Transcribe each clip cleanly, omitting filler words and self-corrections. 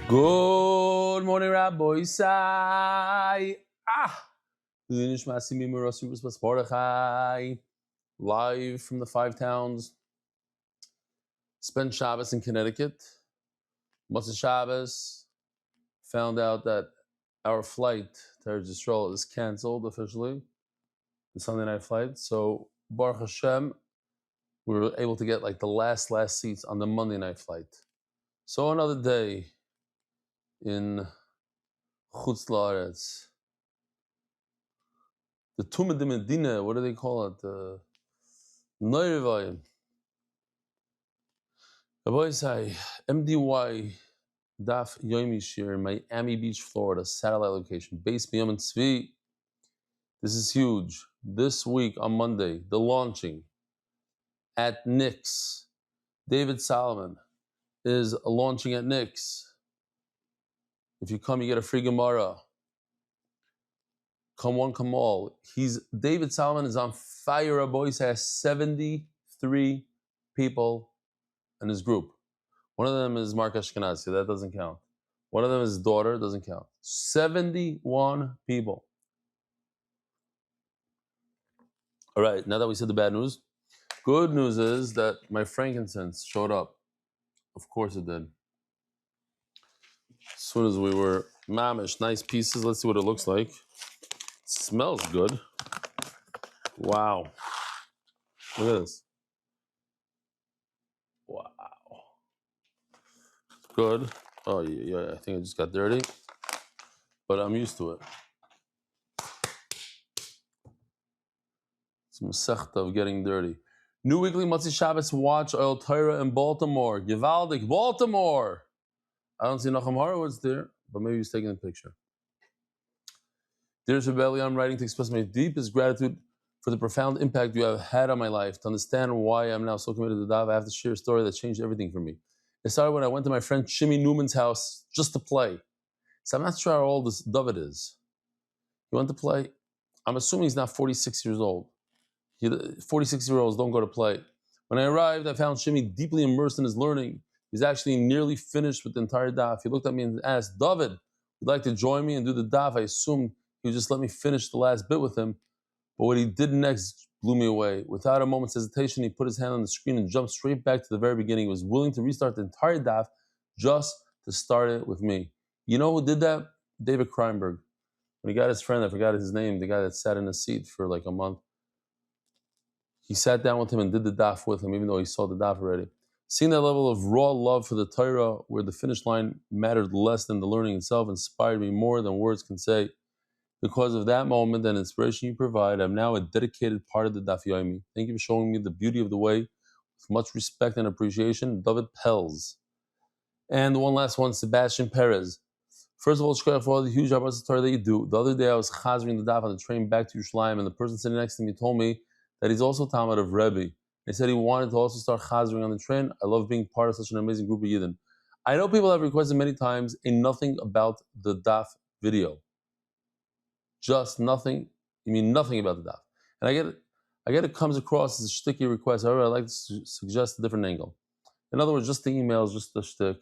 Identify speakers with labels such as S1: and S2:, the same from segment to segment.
S1: Good morning, Rabbi Isai. Live from the Five Towns. Spent Shabbos in Connecticut. Motzei Shabbos. Found out that our flight to Eretz Yisrael is canceled officially, the Sunday night flight. So Baruch Hashem, we were able to get like the last seats on the Monday night flight. So another day in Chutz La'aretz. The Tumah de Medina, what do they call it? The Neurevayim. Rabbi Isai, MDY Daf Yomi Shir in Miami Beach, Florida, satellite location, base B'Yom and Tzvi. This is huge. This week on Monday, the launching at Knicks. David Solomon is launching at Knicks. If you come, you get a free Gemara. Come one, come all. David Solomon is on fire. Rabbi Isai has 73 people in his group. One of them is Mark Ashkenazi, that doesn't count. One of them is his daughter, doesn't count. 71 people. All right, now that we said the bad news, good news is that my frankincense showed up. Of course it did. As soon as we were mamish, nice pieces. Let's see what it looks like. It smells good. Wow. Look at this. Wow. Good. Oh, yeah, I think I just got dirty, but I'm used to it. It's a masechta of getting dirty. New weekly Motzei Shabbos watch, Oil Torah in Baltimore. Givaldik, Baltimore. I don't see Nachum Horowitz there, but maybe he's taking a picture. Dear Rebelli, I'm writing to express my deepest gratitude for the profound impact you have had on my life. To understand why I'm now so committed to Daf, I have to share a story that changed everything for me. It started when I went to my friend Shimmy Newman's house just to play. So I'm not sure how old this David is. He went to play. I'm assuming he's not 46 years old. 46-year-olds don't go to play. When I arrived, I found Shimmy deeply immersed in his learning. He's actually nearly finished with the entire daf. He looked at me and asked, David, would you like to join me and do the daf? I assumed he would just let me finish the last bit with him. But what he did next blew me away. Without a moment's hesitation, he put his hand on the screen and jumped straight back to the very beginning. He was willing to restart the entire daf just to start it with me. You know who did that? David Kreinberg. When he got his friend, I forgot his name, the guy that sat in a seat for like a month. He sat down with him and did the daf with him, even though he saw the daf already. Seeing that level of raw love for the Torah, where the finish line mattered less than the learning itself, inspired me more than words can say. Because of that moment and inspiration you provide, I'm now a dedicated part of the Daf Yomi. Thank you for showing me the beauty of the way. With much respect and appreciation, David Pels. And one last one, Sebastian Perez. First of all, shkoyach for all the huge Abbas Torah that you do. The other day I was chazering the daf on the train back to Yerushalayim, and the person sitting next to me told me that he's also Talmud of Rebbe. He said he wanted to also start chazering on the train. I love being part of such an amazing group of Yidden. I know people have requested many times a nothing about the daf video. Just nothing. You mean nothing about the daf. And I get it comes across as a shticky request. However, I'd like to suggest a different angle. In other words, just the emails, just the shtick.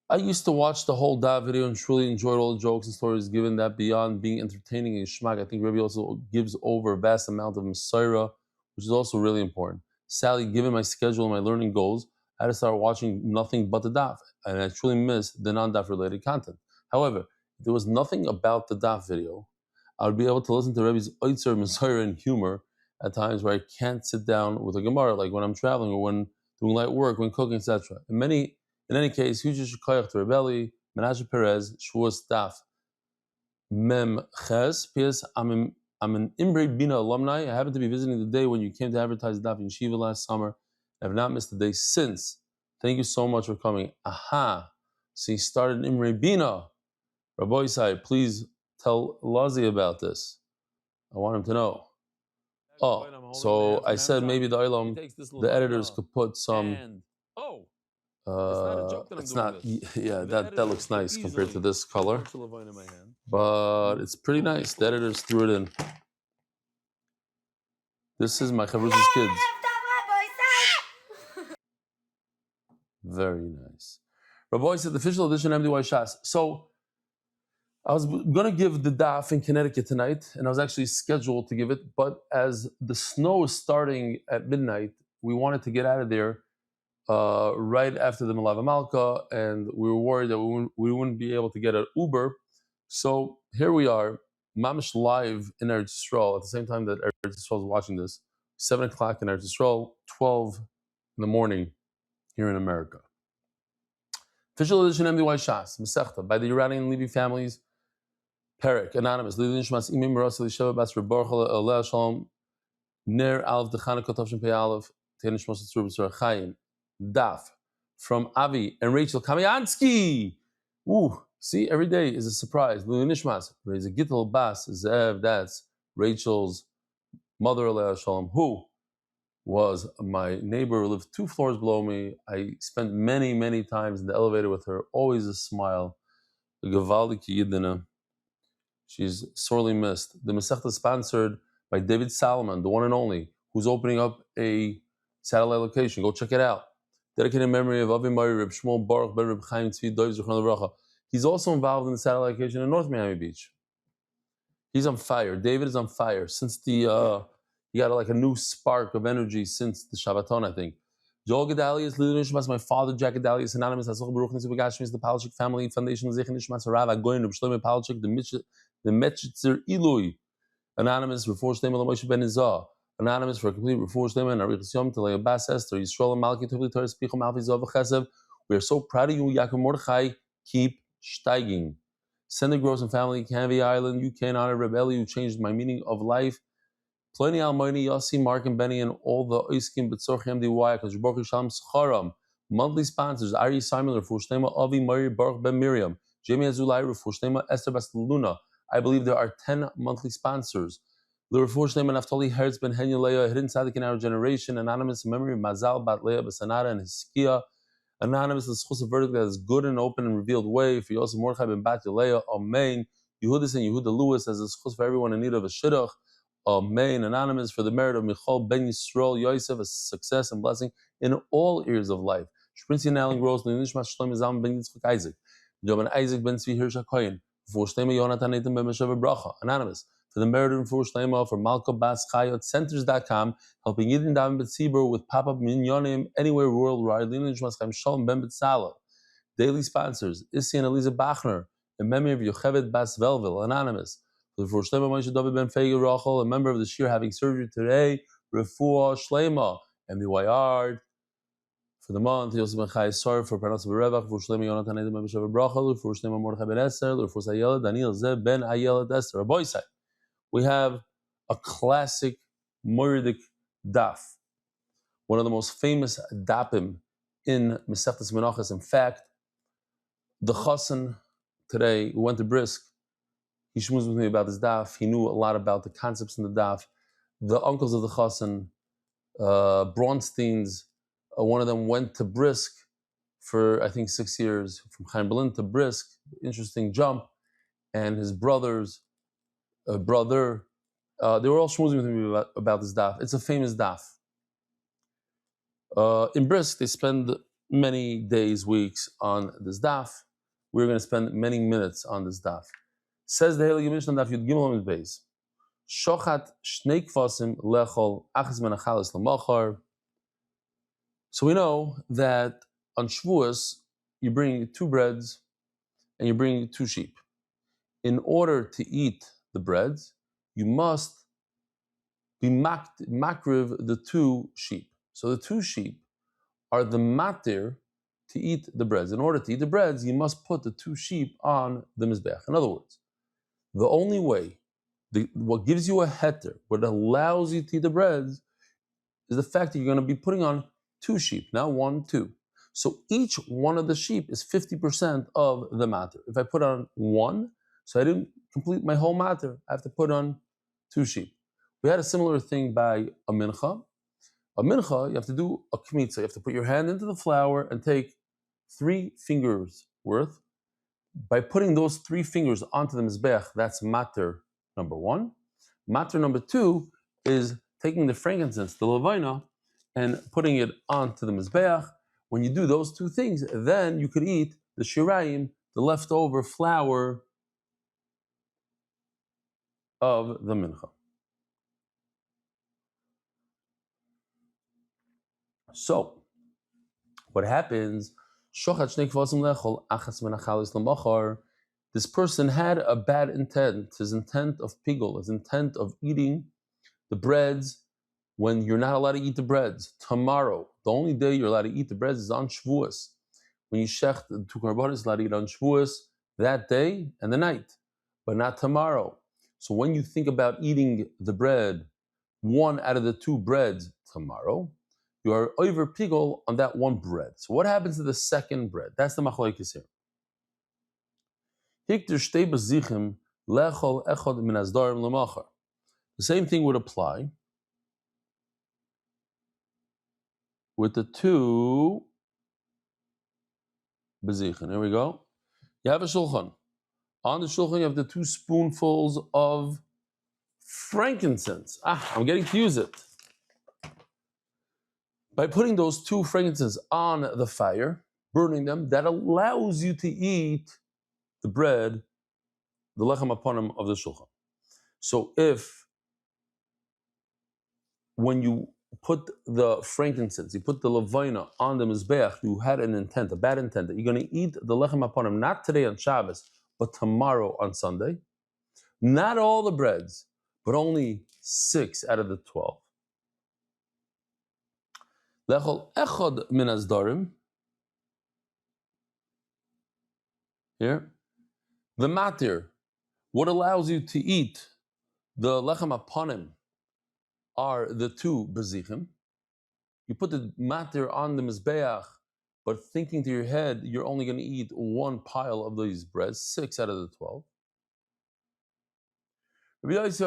S1: I used to watch the whole daf video and truly enjoyed all the jokes and stories, given that beyond being entertaining and shmak, I think Rebbe also gives over a vast amount of Messiah, which is also really important. Sadly, given my schedule and my learning goals, I had to start watching nothing but the daf, and I truly missed the non-daf related content. However, if there was nothing about the daf video, I would be able to listen to Rebbe's oitzer, Messiah, and humor at times where I can't sit down with a Gemara, like when I'm traveling or when doing light work, when cooking, etc. In any case, huge shkoyach to Rebelli, Menachos Perez, Shavuos Daf, Mem Ches. P.S. I'm an Imre Bina alumni. I happened to be visiting the day when you came to advertise Daf in Yeshiva last summer. I have not missed a day since. Thank you so much for coming. Aha. So he started Imre Bina. Rabbi Isai, please tell Lazi about this. I want him to know. Oh, so I said maybe the editors could put some... it's not, yeah, that looks nice compared to this color, but it's pretty nice. The editors threw it in. This is my Chavruza's kids. Very nice. Rabbi said the official edition MDY Shas. So I was going to give the daf in Connecticut tonight, and I was actually scheduled to give it, but as the snow is starting at midnight, we wanted to get out of there right after the Melava Malka, and we were worried that we wouldn't be able to get an Uber. So here we are, mamish live in Eretz Yisrael at the same time that Eretz Yisrael is watching this, 7 o'clock in Eretz Yisrael, 12 in the morning here in America. Official edition MDY Shas, Masechta, by the Iranian and Levi families, Perek, anonymous, Lili Nishmas, Imim Rasa, Lisheva Bas, Reborchel, Aleh Shalom, Ner Alef, Dechana Kotov Pei Aleph, Tenish Moshe Tzur B'Tzur Chaim, Daf, from Avi and Rachel Kamiansky. Ooh, see, every day is a surprise. Lili Nishmas, raise a Gittel Bas, Zev, that's Rachel's mother, Aleh Shalom, who was my neighbor who lived 2 floors below me. I spent many, many times in the elevator with her, always a smile. The Gavaldik Yidina. She's sorely missed. The Masechta is sponsored by David Salomon, the one and only, who's opening up a satellite location. Go check it out. Dedicated in memory of Avi Mari, Reb Shmuel Baruch Ben Reb Chaim Tzvi Doiv Zichron Levracha. He's also involved in the satellite location in North Miami Beach. He's on fire. David is on fire since he got like a new spark of energy since the Shabbaton, I think. Joel Gedalius, Lili Nishmas, my father, Jack Gedalius, anonymous, Hasoch Baruch Nisu Begashmis, the Palachik family foundation, Zech Nishmas, Rav Agoyin, Reb Shlomo Palachik, the Metchitzer Ilui, anonymous, Refor Shlema Moshe Ben Izah, anonymous for a complete Refor Shlema and Ariel Yom to Leiba Bas Esther, Yisrael and Malki Tovli Torah Spichom Alfi Zov Chesev. We are so proud of you, Yaakov Mordechai. Keep steiging. Send the Gross and family, Canvey Island, UK, and honor Reb Eli, who changed my meaning of life. Pliny Almighty, Yossi, Mark, and Benny, and all the Oiskim, Betzorchem, DY, because Baruch Shalom Scharam. Monthly sponsors: Ari Simon, Refuah Shlema, Avi Mari, Baruch Ben Miriam, Jamie Azulai, Refuah Shlema, Esther Basteluna. I believe there are 10 monthly sponsors. The Refuah Shlema, Naftali Hertz, Ben Henyalea, Hidden Tzaddik in our generation, anonymous in memory of Mazal, Bat Leah, Basanada, and Hiskia. Anonymous, the schus verdict that is good and open and revealed way for Yosef Mordechai ben Bat Yaleah. Amen. Yehudis and Yehuda Lewis as a schus for everyone in need of a shidduch. Amen. Anonymous for the merit of Michal ben Yisrael Yosef, a success and blessing in all areas of life. Shprinzi and Alan Gross, Nishmas Shlomo Zalman ben Yitzchak Isaac, Joban Isaac ben Tzvi Hirsch HaKoyin, for Shlema Yonatan Nathan ben Meshav Bracha. Anonymous for the merit of Shlema for Malka Bas Chayot Centers.com, helping Yidden Daven B'Tzibur with pop-up minyanim anywhere worldwide. Lina Nishmas Chaim Shalom ben B'Tzala. Daily sponsors: Issy and Eliza Bachner, in memory of Yocheved Bas Velvel. Anonymous for Shlema Moshe David ben Feiger Rachel, a member of the Shir having surgery today. Refuah Shlema and the Yard. For the month, Yosef Ben Chai Sar for Parnas Berevach, for Shlema Yonatan Edom Ben Meshav Bracha, for Shlema Mordechai Ben Esther, for Sayela Daniel Zeb Ben Ayela Esther. A boy side. We have a classic Moiridic daf, one of the most famous dapim in Masechtas Menachos. In fact, the chassan today who went to Brisk, he shmoozed with me about this daf. He knew a lot about the concepts in the daf. The uncles of the chassan, Bronsteins, one of them went to Brisk for, I think, 6 years, from Chaim Berlin to Brisk, interesting jump, and his brother, they were all schmoozing with me about this daf. It's a famous daf. In Brisk, they spend many days, weeks on this daf. We're going to spend many minutes on this daf. Says the Heilige Mishnah, Daf Yud Gimel Amud Beis. Shochat shnei kvasim lechol achas menachalis lamachar. So we know that on Shavuos, you bring 2 breads and you bring 2 sheep. In order to eat the breads, you must be makriv the 2 sheep. So the 2 sheep are the matir to eat the breads. In order to eat the breads, you must put the 2 sheep on the mizbech. In other words, the only way, what gives you a heter, what allows you to eat the breads, is the fact that you're going to be putting on 2 sheep, not 1, 2. So each one of the sheep is 50% of the matter. If I put on 1, so I didn't complete my whole matter, I have to put on 2 sheep. We had a similar thing by a mincha. A mincha, you have to do a kmitza. You have to put your hand into the flour and take 3 fingers worth. By putting those 3 fingers onto the mizbech, that's matter number 1. Matter number 2 is taking the frankincense, the levina, and putting it onto the mizbeach. When you do those two things, then you could eat the shirayim, the leftover flour of the mincha. So, what happens? This person had a bad intent, his intent of pigul, his intent of eating the breads when you're not allowed to eat the breads. Tomorrow, the only day you're allowed to eat the breads is on Shavuos. When you shech the two korbanos, allowed to eat on Shavuos that day and the night, but not tomorrow. So when you think about eating the bread, one out of the two breads tomorrow, you are over pigul on that one bread. So what happens to the second bread? That's the machlokes here. The same thing would apply with the two bezichen. Here we go. You have a shulchan. On the shulchan, you have the 2 spoonfuls of frankincense. I'm getting to use it. By putting those 2 frankincense on the fire, burning them, that allows you to eat the bread, the lechem aponim of the shulchan. So when you put the frankincense, you put the levina on the mizbeach, you had an intent, a bad intent, that you're going to eat the lechem aponim not today on Shabbos, but tomorrow on Sunday. Not all the breads, but only 6 out of the 12. Lechol echad min azdarim. Here, the matir, what allows you to eat the lechem aponim are the 2 bezichim. You put the matir on the mizbeach, but thinking to your head, you're only going to eat 1 pile of these breads, 6 out of the 12. Says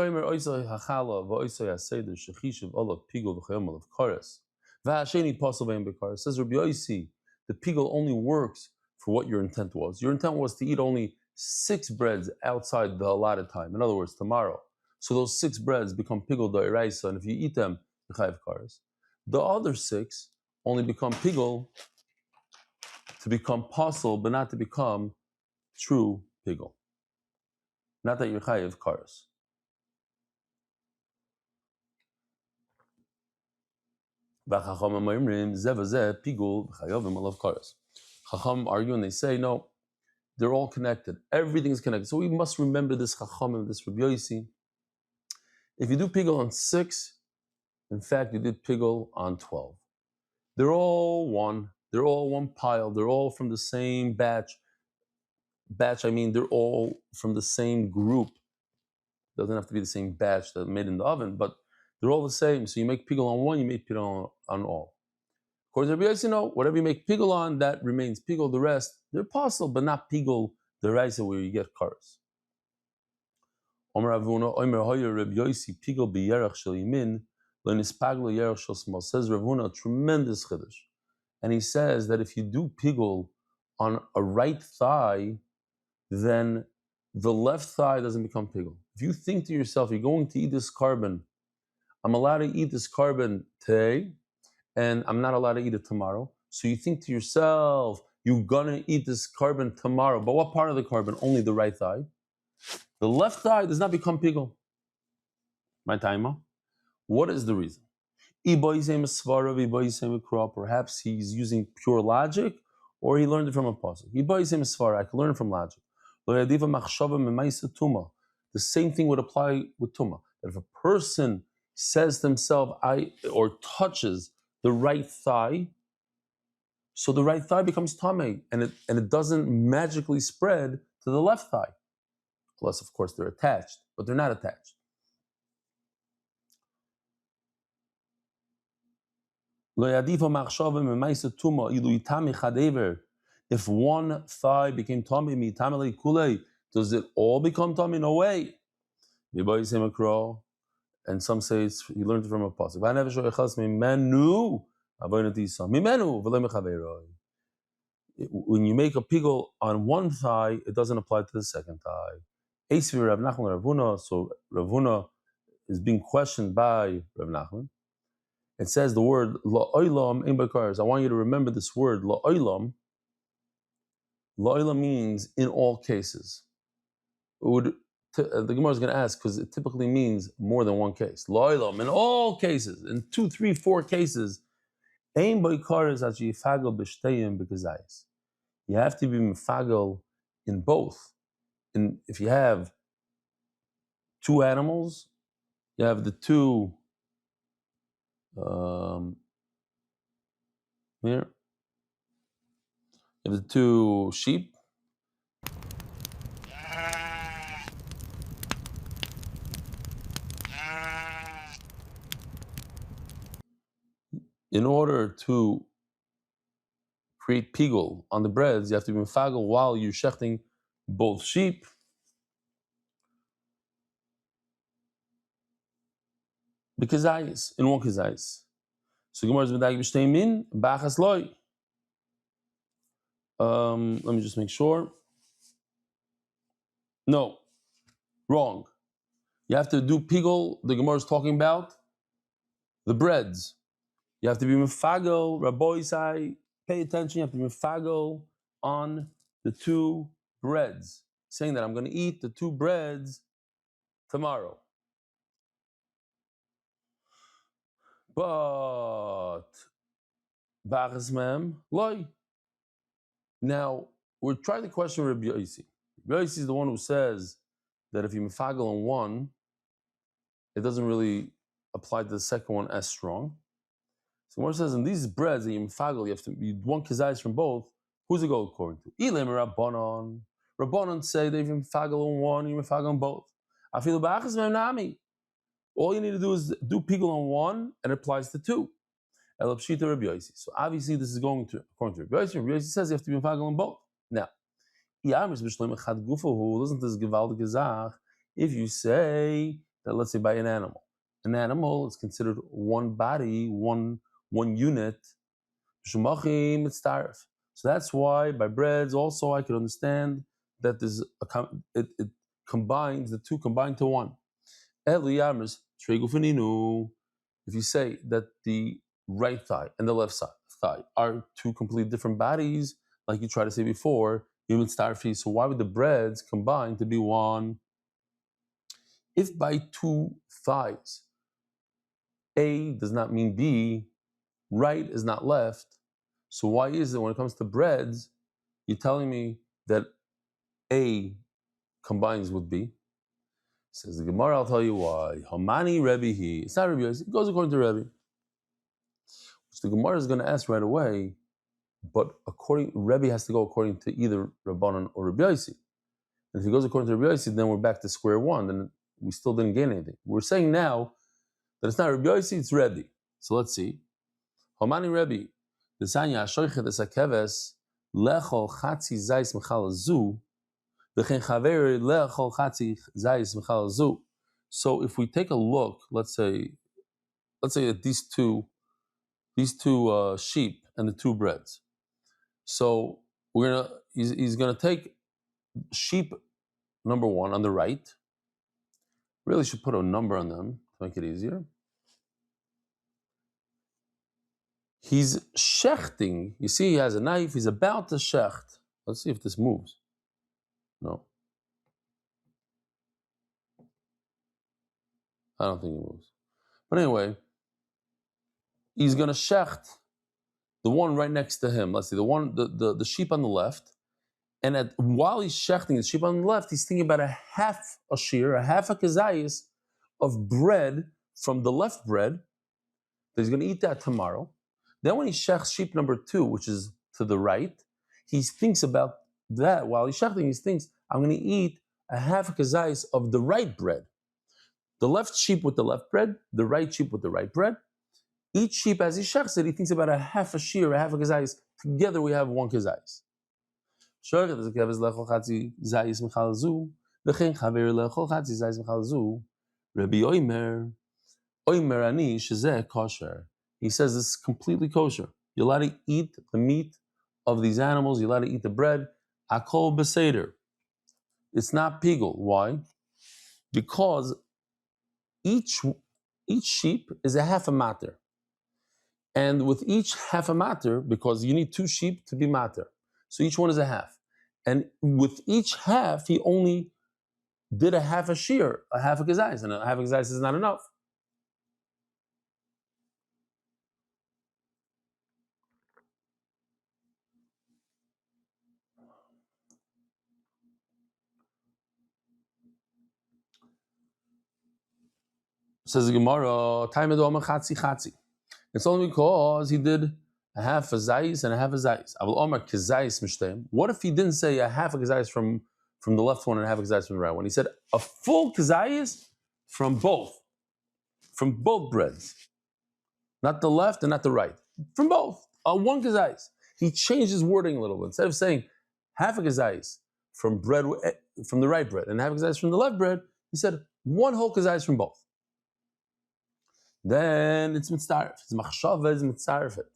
S1: Rabbi Yossi, the pigul only works for what your intent was. Your intent was to eat only 6 breads outside the allotted time. In other words, tomorrow. So those 6 breads become pigul d'oraisa, and if you eat them, you chayav kares. The other 6 only become pigul to become possible, but not to become true pigul. Not that you're chayav kares. Chacham argue and they say, no, they're all connected. Everything is connected. So we must remember this Chacham, this Rabbi Yossi. If you do pigul on 6, in fact, you did pigul on 12. They're all one. They're all one pile. They're all from the same batch. I mean, they're all from the same group. Doesn't have to be the same batch that made in the oven, but they're all the same. So you make pigul on 1, you make pigul on all. Of course, Rabbi Yossi, no, whatever you make pigul on, that remains pigul. The rest, they're possible, but not pigul the raisa where you get kares. Omer Ravuna, Omer Hoyer Rabbi Yossi pigul b'yerach shel yimin lo nispaglo yerach shel shmal. Says Ravuna, a tremendous chiddush, and he says that if you do pigul on a right thigh, then the left thigh doesn't become pigul. If you think to yourself, you're going to eat this carbon, I'm allowed to eat this carbon today, and I'm not allowed to eat it tomorrow. So you think to yourself, you're gonna eat this carbon tomorrow, but what part of the carbon? Only the right thigh. The left thigh does not become pigul. My timer. What is the reason? Perhaps he's using pure logic, or he learned it from a pasuk. I can learn it from logic. The same thing would apply with tumah. That if a person says to himself, or touches the right thigh, so the right thigh becomes tamei, and it doesn't magically spread to the left thigh, unless of course they're attached, but they're not attached. If one thigh became tamei, does it all become tamei? No way. And some say he learned it from a pasuk. When you make a pigul on one thigh, it doesn't apply to the second thigh. So Rav Huna is being questioned by Rav Nachman, it says the word la'olam ein b'kares. I want you to remember this word la'olam. La'olam means in all cases. The Gemara is going to ask because it typically means more than one case. La'olam in all cases, in 2, 3, 4 cases. Ein b'kares as yifagel b'shteyim b'kazayis. You have to be mifagel in both. And if you have 2 animals, you have the 2 here. You have the 2 sheep. In order to create pigul on the breads, you have to be mefagel while you're shechting both sheep. Because in one kazayis. So Gemara is medayik b'shtei min b'achas loy. Let me just make sure. No, wrong. You have to do pigul. The Gemara is talking about the breads. You have to be mefagel. Rabbi Isai, pay attention. You have to be mefagel on the 2 breads, saying that I'm going to eat the 2 breads tomorrow. But b'achas mem loy. Now we're trying to question Rabbi Yossi. Rabbi Yossi is the one who says that if you mefagel on one, it doesn't really apply to the second one as strong. So Gemara says in these breads that you mefagel, you have to eat 1 kazayis from both. Who's it go according to? Eli Rabbanon. Rabbanon say that if you mefagel on one, you mefagel on both. I feel b'achas mem nami. All you need to do is do pigul on one, and it applies to 2. Elapshita Rabbi Yossi. So obviously this is going to according to Rabbi Yossi. Rabbi Yossi says you have to be mefagel on both. Now, listen to this gewaltige Zach. If you say that, let's say by an animal is considered one body, one unit. So that's why by breads also I could understand that there's it combines, the 2 combined to 1. If you say that the right thigh and the left thigh are 2 completely different bodies, like you tried to say before, so why would the breads combine to be 1? If by 2 thighs, A does not mean B, right is not left, so why is it when it comes to breads, you're telling me that A combines with B? Says the Gemara, I'll tell you why. Hamani Rebbe he. It's not Rebbe, it goes according to Rebbe. Which the Gemara is going to ask right away, but Rebbe has to go according to either Rabbanan or Rebbe Yossi. And if he goes according to Rebbe Yossi, then we're back to square one. Then we still didn't gain anything. We're saying now that it's not Rebbe Yossi, it's Rebbe. So let's see. Hamani Rebbe. The Sanya Shoichet Esakeves Lechol Chatzi Zais Mechal Zu. So if we take a look, let's say at these two sheep and the 2 breads. So he's gonna take sheep number 1 on the right. Really should put a number on them to make it easier. He's shechting. You see, he has a knife. He's about to shecht. Let's see if this moves. No. I don't think it moves. But anyway, he's going to shecht the one right next to him. Let's see, the sheep on the left. And while he's shechting the sheep on the left, he's thinking about a half a kazayis of bread from the left bread, that he's going to eat that tomorrow. Then when he shechts sheep number 2, which is to the right, he thinks about that. While he's shechting, he thinks, I'm going to eat a half a kazayis of the right bread. The left sheep with the left bread, the right sheep with the right bread. Each sheep, as he shechs it, he thinks about a half a kazayis. Together we have 1 kazayis. Rabbi Oimer ani shezeh kosher. He says this is completely kosher. You're allowed to eat the meat of these animals. You're allowed to eat the bread. Akol beseder. It's not pigul. Why? Because each sheep is a half a matter. And with each half a matter, because you need 2 sheep to be matter, so each one is a half. And with each half, he only did a half a shear, a half a gezais, and a half a gezais is not enough. Says the Gemara, time chatzi chatzi. It's only because he did a half a zayis and a half a zayis. Avol omar kezayis mishtem. What if he didn't say a half a kezayis from the left one and a half a kezayis from the right one? He said a full kezayis from both breads, not the left and not the right, from both. One kezayis. He changed his wording a little bit. Instead of saying half a kezayis from the right bread and half a kezayis from the left bread, he said one whole kezayis from both. Then it's mitzaref. His machshava is mitzarefet.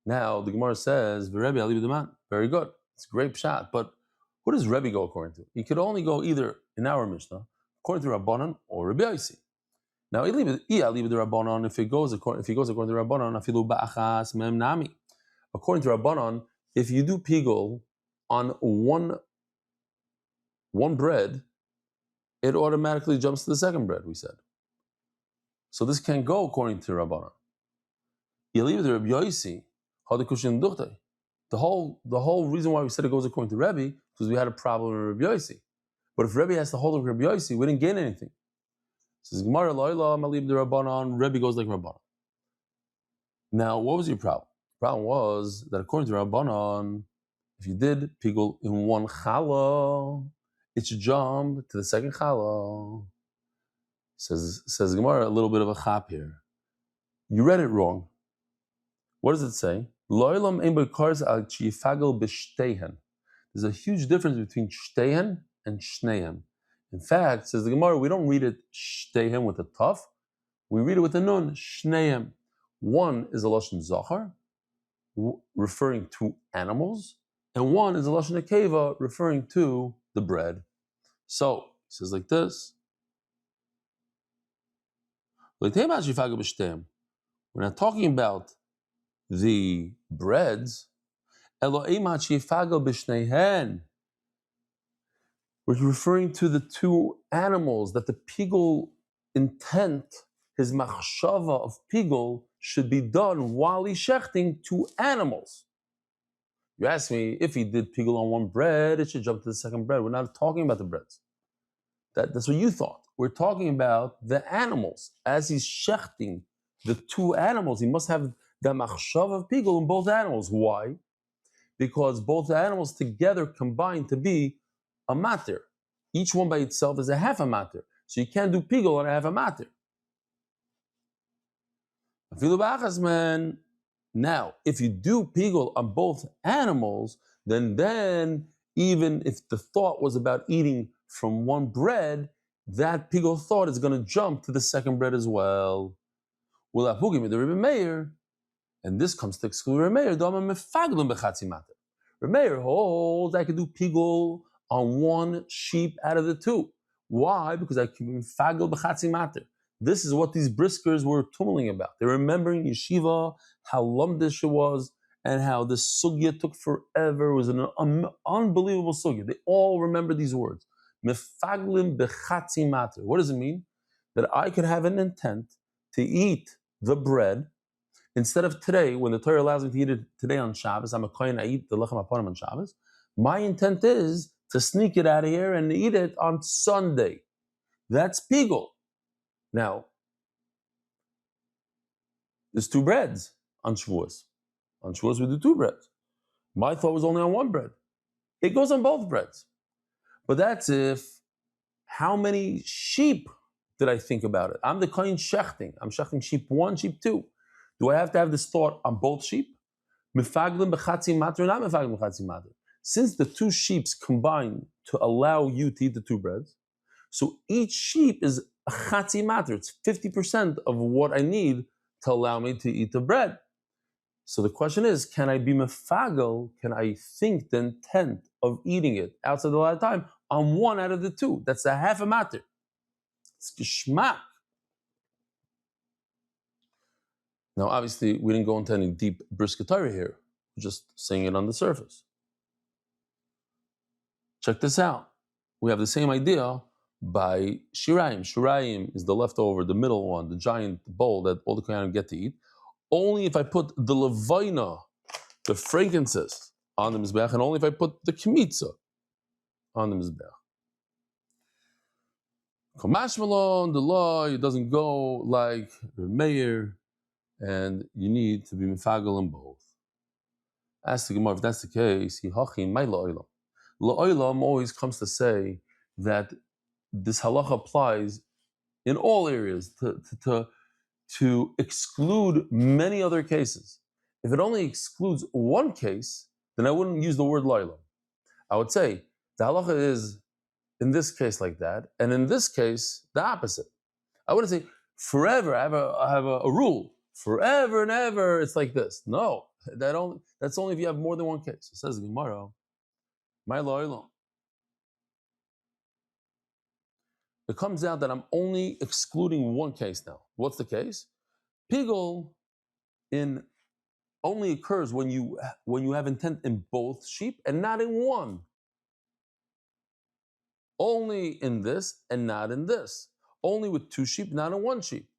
S1: Now the Gemara says, "Rebbe Ali b'deman." Very good. It's a great pshat. But who does Rebbe go according to? He could only go either in our Mishnah according to Rabbanan or Rabbi Yosi. Now Ali b'Rabbanan, if he goes according to Rabbanan, afilu ba'achas mem nami. According to Rabbanan, if you do pigul on one bread, it automatically jumps to the second bread. We said. So this can go according to Rabbanan. The whole reason why we said it goes according to Rebbe because we had a problem with Rabbi Yosi. But if Rebbe has to hold of Rabbi Yosi, we didn't gain anything. Says Gemara, Rebbe goes like Rabbanan. Now, what was your problem? The problem was that according to Rabbanan, if you did pigul in one challah, it should jump to the second challah. Says Gemara, a little bit of a chap here. You read it wrong. What does it say? There's a huge difference between shtehen and shneihem. In fact, says the Gemara, we don't read it shteihem with a taf. We read it with a nun, shneihem. One is a lashon zachar, referring to animals, and one is a lashon nekeva, referring to the bread. So, he says like this. We're not talking about the breads. We're referring to the 2 animals, that the pigul intent, his machshava of pigul, should be done while he's shechting 2 animals. You ask me, if he did pigul on one bread, it should jump to the second bread. We're not talking about the breads. That's what you thought. We're talking about the animals. As he's shechting the 2 animals, he must have the machshav of pigul in both animals. Why? Because both animals together combine to be a mater. Each one by itself is a half a mater. So you can't do pigul on a half a mater. Now, if you do pigul on both animals, then even if the thought was about eating from one bread, that pigul thought is going to jump to the second bread as well. And this comes to exclude Remeir. Remeir holds I can do pigul on one sheep out of the 2. Why? Because I can be mefagel b'chatzi mater. This is what these briskers were tumbling about. They're remembering yeshiva, how lumdish it was, and how the sugya took forever. It was an unbelievable sugya. They all remember these words. Mefaglim b'chatzi mater. What does it mean? That I could have an intent to eat the bread instead of today, when the Torah allows me to eat it today on Shabbos. I'm a kohen, I eat the lechem hapanim on Shabbos. My intent is to sneak it out of here and eat it on Sunday. That's pigul. Now, there's 2 breads on Shavuos. On Shavuos, we do 2 breads. My thought was only on one bread. It goes on both breads. But that's if, how many sheep did I think about it? I'm the kohen shechting. I'm shechting sheep 1, sheep 2. Do I have to have this thought on both sheep? Mefaglim b'chatzi mater or not mefaglim b'chatzi mater? Since the 2 sheeps combine to allow you to eat the 2 breads, so each sheep is a chatzi mater. It's 50% of what I need to allow me to eat the bread. So the question is, can I be mefagel? Can I think the intent of eating it outside the allotted time on one out of the 2? That's a half a matter. It's geschmack. Now, obviously, we didn't go into any deep brisker Torah here. We're just saying it on the surface. Check this out. We have the same idea by shirayim. Shirayim is the leftover, the middle one, the giant bowl that all the kohanim get to eat. Only if I put the levina, the frankincense, on the mizbeach, and only if I put the kmitza on the mizbeach. Kamash Malone, the law, it doesn't go like Meir, and you need to be mifagel in both. Ask the Gemara, if that's the case, Hachim, my la'olam. La'olam always comes to say that this halacha applies in all areas to exclude many other cases. If it only excludes one case, then I wouldn't use the word la'olam. I would say the halacha is in this case like that, and in this case, the opposite. I wouldn't say forever, I have a rule. Forever and ever, it's like this. No, that's only if you have more than one case. It says the Gemara, my la'olam. It comes out that I'm only excluding one case now. What's the case? Pigul only occurs when you have intent in both sheep and not in one. Only in this and not in this. Only with two sheep, not in one sheep.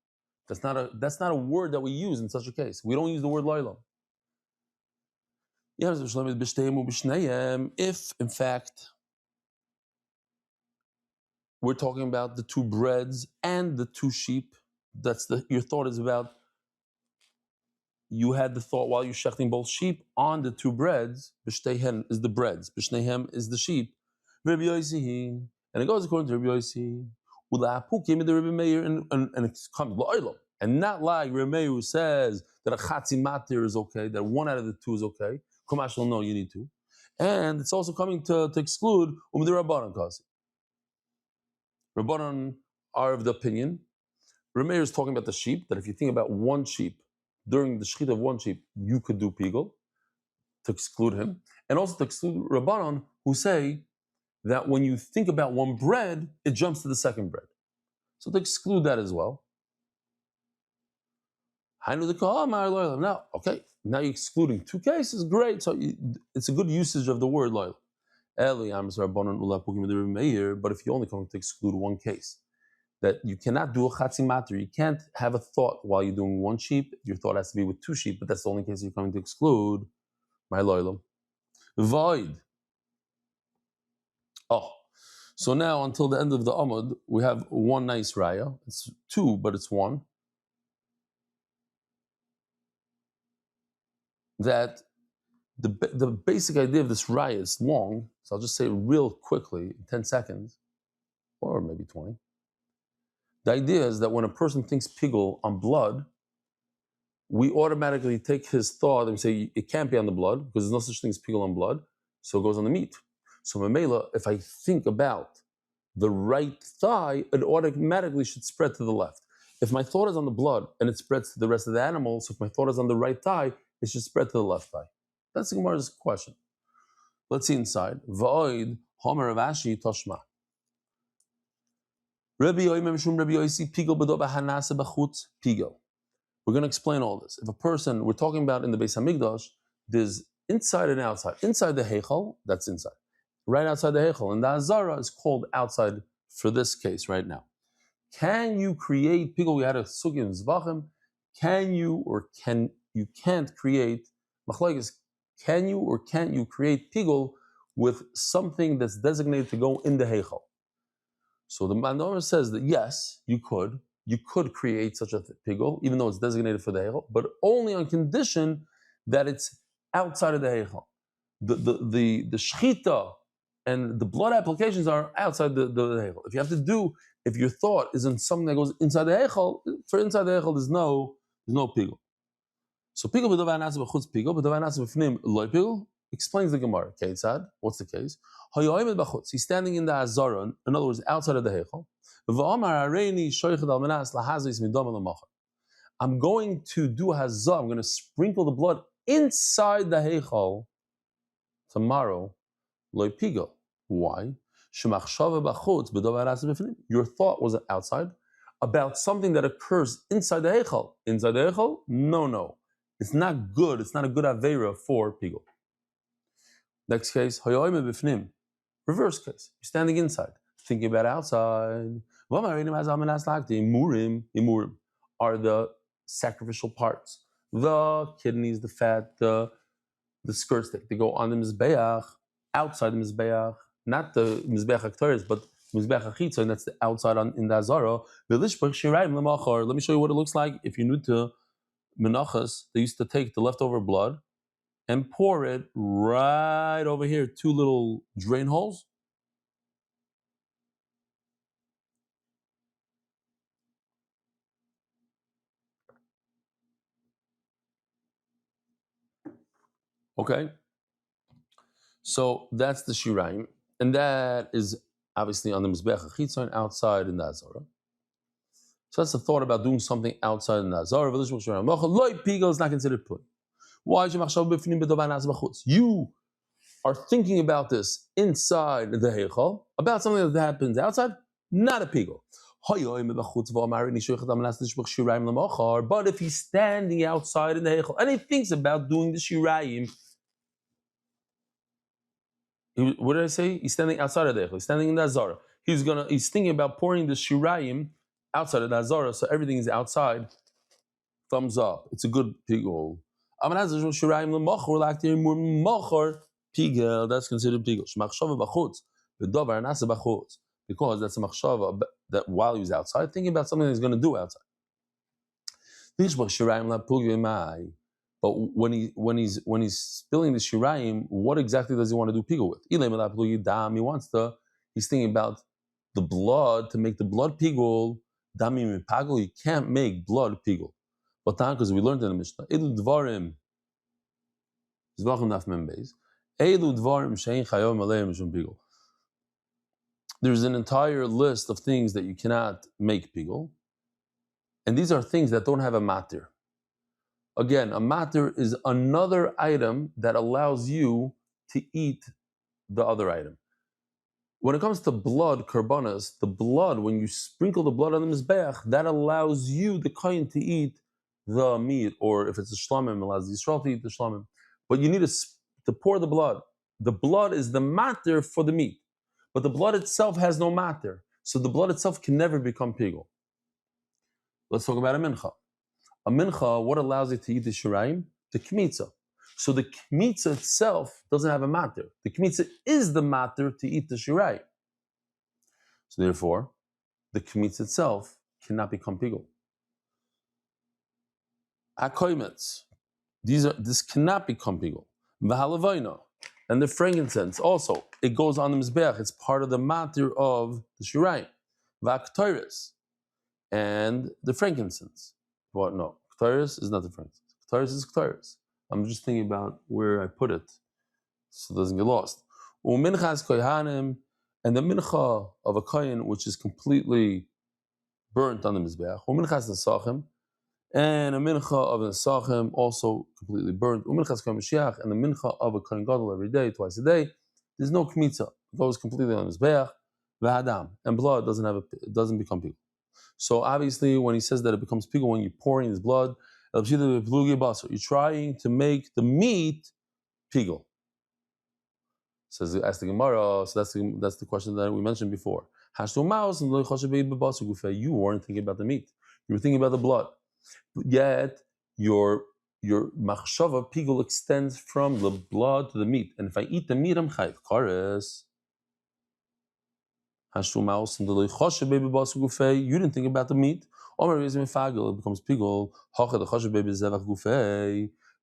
S1: That's not a word that we use in such a case. We don't use the word la'olam. If, in fact, we're talking about the two breads and the two sheep, your thought is about, you had the thought while you're shechting both sheep on the two breads, b'shteihem is the breads, b'shneihem is the sheep, and it goes according to Rabbi Yossi, came into Rabbi Meir, and it comes la'olam. And not like Rabbi Meir who says that a chatzi matir is okay, that one out of the two is okay. Kumash no, you need two. And it's also coming to exclude the Rabbanan kasi. Rabbanan are of the opinion, Rabbi Meir is talking about the sheep, that if you think about one sheep, during the shechita of one sheep, you could do pigul, to exclude him. And also to exclude Rabbanan, who say that when you think about one bread, it jumps to the second bread. So to exclude that as well. Now, okay, now you're excluding two cases, great. So it's a good usage of the word la'olam. But if you only come to exclude one case, that you cannot do a chatzi matir, you can't have a thought while you're doing one sheep, your thought has to be with two sheep, but that's the only case you're coming to exclude, my la'olam. Void. Oh, so now until the end of the Amud, we have one nice raya. It's two, but it's one. That the basic idea of this raya is long, so I'll just say it real quickly, 10 seconds, or maybe 20. The idea is that when a person thinks pigul on blood, we automatically take his thought and say it can't be on the blood because there's no such thing as pigul on blood, so it goes on the meat. So Mamela, if I think about the right thigh, it automatically should spread to the left. If my thought is on the blood and it spreads to the rest of the animal, so if my thought is on the right thigh, it should spread to the left thigh. That's the Gemara's question. Let's see inside. Va'oid Homer Avashi Toshma. Rabbi Yomi Mishum Rabbi Yosi Pigel B'Doba Hanasa B'Chutz Pigel. We're going to explain all this. If a person, we're talking about in the Beis Hamikdash, there's inside and outside. Inside the Heichal, that's inside. Right outside the Heichal. And the Azara is called outside for this case right now. Can you create pigul? We had a sugi in Zvachim. Can you or you can't create machlokes? Can you or can't you create pigul with something that's designated to go in the heichal? So the Manor says that yes, you could. You could create such a pigul, even though it's designated for the heichal, but only on condition that it's outside of the heichal. The shechita and the blood applications are outside the heichal. If your thought is in something that goes inside the heichal, for inside the heichal there's no pigul. So pigul b'dovai nasa b'chutz pigul, b'dovai nasa b'fnim loy pigul, explains the Gemara. Ketzad, what's the case? Hayoyim b'chutz, he's standing in the azara, in other words, outside of the heichal. V'amar areini shoychad al menas lahazis midom l'machar. I'm going to do hazah, I'm going to sprinkle the blood inside the heichal tomorrow, loy pigul. Why? Your thought was outside. about something that occurs inside the Heichal. Inside the Heichal? No. It's not good. It's not a good Aveira for Pigul. Next case, Hayoime Bifnim. Reverse case. You're standing inside, thinking about outside. Imurim are the sacrificial parts. The kidneys, the fat, the skirts that they go on the Mizbeach, outside the Mizbeach, not the Mizbeach Aktaris, but Mizbeach Achitza, and that's the outside in the Azara. Let me show you what it looks like. If you're new to Menachos, they used to take the leftover blood and pour it right over here, 2 little drain holes. Okay, so that's the Shiraim, and that is obviously on the Mizbeach Achitzon outside in the Azara. So that's the thought about doing something outside in the Azara. Loi Pigel is not considered put. Why? You are thinking about this inside the Heichal, about something that happens outside, not a Pigel. But if he's standing outside in the Heichal and he thinks about doing the Shirayim, what did I say? He's standing outside of the Heichal. He's standing in the Azara. He's thinking about pouring the Shirayim outside of the Azara, so everything is outside. Thumbs up. It's a good Pigel. That's considered Pigel. Because that's a machshava that while he was outside, thinking about something he's going to do outside. But when he's spilling the shirayim, what exactly does he want to do pigul with? He's thinking about the blood to make the blood pigul. You can't make blood pigul. But because we learned in the Mishnah, there's an entire list of things that you cannot make pigul, and these are things that don't have a matir. Again, a matir is another item that allows you to eat the other item. When it comes to blood, karbanas, the blood, when you sprinkle the blood on the mizbeach, that allows you, the kohen, to eat the meat, or if it's a shlamim, allows the Yisrael to eat the shlamim. But you need to pour the blood. The blood is the matir for the meat. But the blood itself has no matter. So the blood itself can never become pigul. Let's talk about a mincha. A mincha, what allows it to eat the shirayim? The kmitza. So the kmitza itself doesn't have a matter. The kmitza is the matter to eat the shirayim. So therefore, the kmitza itself cannot become pigul. Akoimetz. This cannot become pigul. V'halavayna. And the frankincense also, it goes on the mizbeach. It's part of the matter of the shirayim. V'aktoiris. And the frankincense. What? No, ktoiris is not the frankincense. Ktoiris is ktoiris. I'm just thinking about where I put it, so it doesn't get lost. U'minchas kohanim, and the mincha of a kohen, which is completely burnt on the mizbeach. U'minchas nesachim, and a mincha of nesachim also completely burnt. U'minchas kohen mashiach, and the mincha of a kohen gadol every day, twice a day. There's no kmitza. It goes completely on the mizbeach. V'hadam, and blood doesn't become pigul. So obviously, when he says that it becomes pigul when you're pouring his blood, you're trying to make the meat pigul. Says ask the Gemara. So that's the question that we mentioned before. You weren't thinking about the meat. You were thinking about the blood. Yet your machshava pigul extends from the blood to the meat. And if I eat the meat, I'm chayiv kares. You didn't think about the meat. It becomes pigul.